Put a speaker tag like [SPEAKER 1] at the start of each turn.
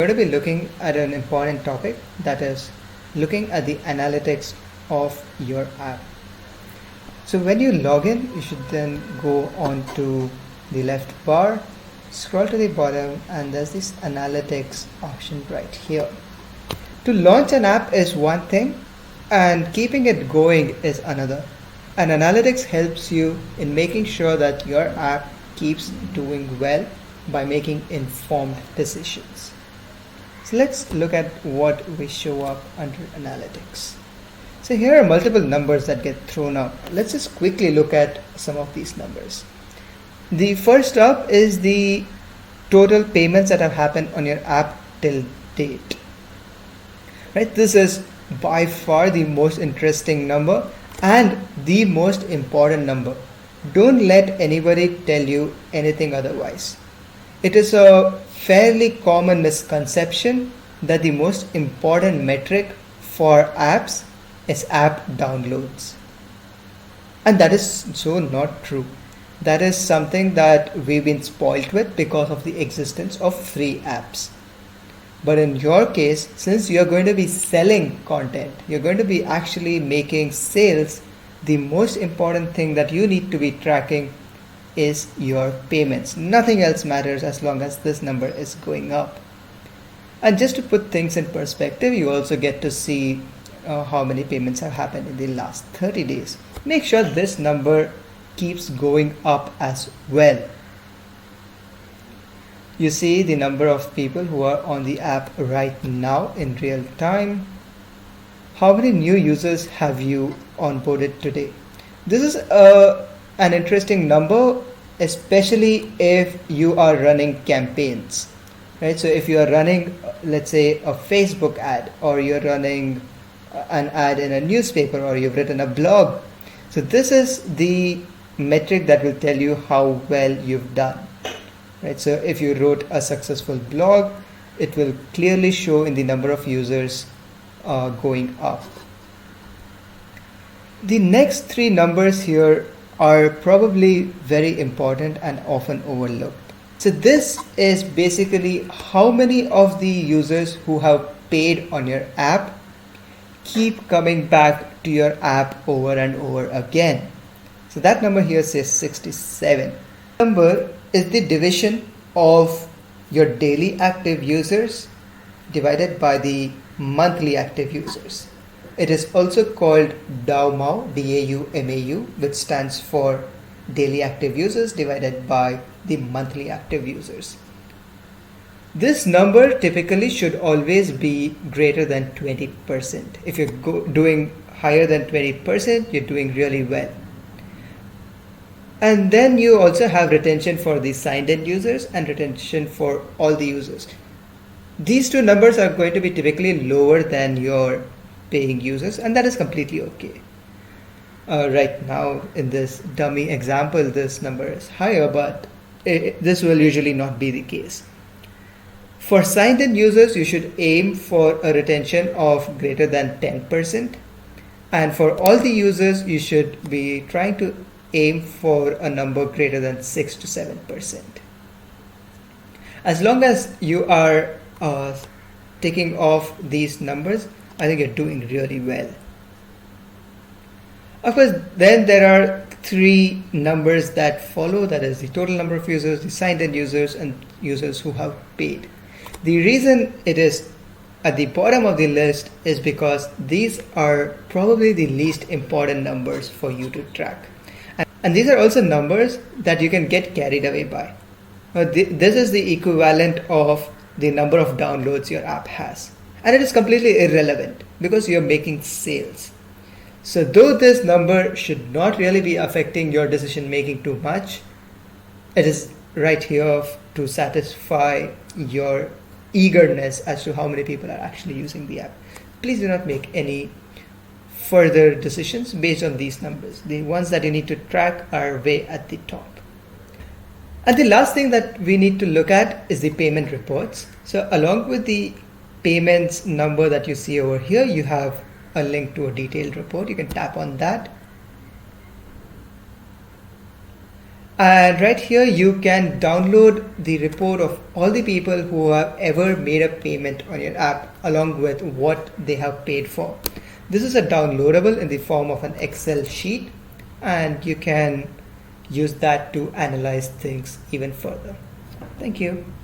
[SPEAKER 1] We're going to be looking at an important topic, that is looking at the analytics of your app. So when you log in, you should then go on to the left bar, scroll to the bottom, and there's this analytics option right here. To launch an app is one thing and keeping it going is another. And analytics helps you in making sure that your app keeps doing well by making informed decisions. So let's look at what we show up under analytics. So here are multiple numbers that get thrown up. Let's just quickly look at some of these numbers. The first up is the total payments that have happened on your app till date. Right? This is by far the most interesting number and the most important number. Don't let anybody tell you anything otherwise. It is a fairly common misconception that the most important metric for apps is app downloads. And that is so not true. That is something that we've been spoiled with because of the existence of free apps. But in your case, since you're going to be selling content, you're going to be actually making sales, the most important thing that you need to be tracking is your payments. Nothing else matters as long as this number is going up. And just to put things in perspective, you also get to see how many payments have happened in the last 30 days. Make sure this number keeps going up as well. You see the number of people who are on the app right now in real time. How many new users have you onboarded today? This is an interesting number, especially if you are running campaigns, right? So if you are running, let's say, a Facebook ad, or you're running an ad in a newspaper, or you've written a blog. So this is the metric that will tell you how well you've done, right? So if you wrote a successful blog, it will clearly show in the number of users going up. The next three numbers here are probably very important and often overlooked. So this is basically how many of the users who have paid on your app keep coming back to your app over and over again. So that number here says 67. Number is the division of your daily active users divided by the monthly active users. It is also called DAUMAU, D-A-U-M-A-U, which stands for daily active users divided by the monthly active users. This number typically should always be greater than 20%. If you're doing higher than 20%, you're doing really well. And then you also have retention for the signed in users and retention for all the users. These two numbers are going to be typically lower than your paying users, and that is completely okay. Right now in this dummy example, this number is higher, but this will usually not be the case. For signed in users, you should aim for a retention of greater than 10%, and for all the users, you should be trying to aim for a number greater than 6 to 7%. As long as you are ticking off these numbers, I think you're doing really well. Of course, then there are three numbers that follow, that is the total number of users, the signed in users, and users who have paid. The reason it is at the bottom of the list is because these are probably the least important numbers for you to track. And these are also numbers that you can get carried away by. This is the equivalent of the number of downloads your app has. And it is completely irrelevant because you're making sales. So though this number should not really be affecting your decision making too much, it is right here to satisfy your eagerness as to how many people are actually using the app. Please do not make any further decisions based on these numbers. The ones that you need to track are way at the top. And the last thing that we need to look at is the payment reports. So along with the payments number that you see over here, you have a link to a detailed report. You can tap on that. And right here, you can download the report of all the people who have ever made a payment on your app along with what they have paid for. This is a downloadable in the form of an Excel sheet, and you can use that to analyze things even further. Thank you.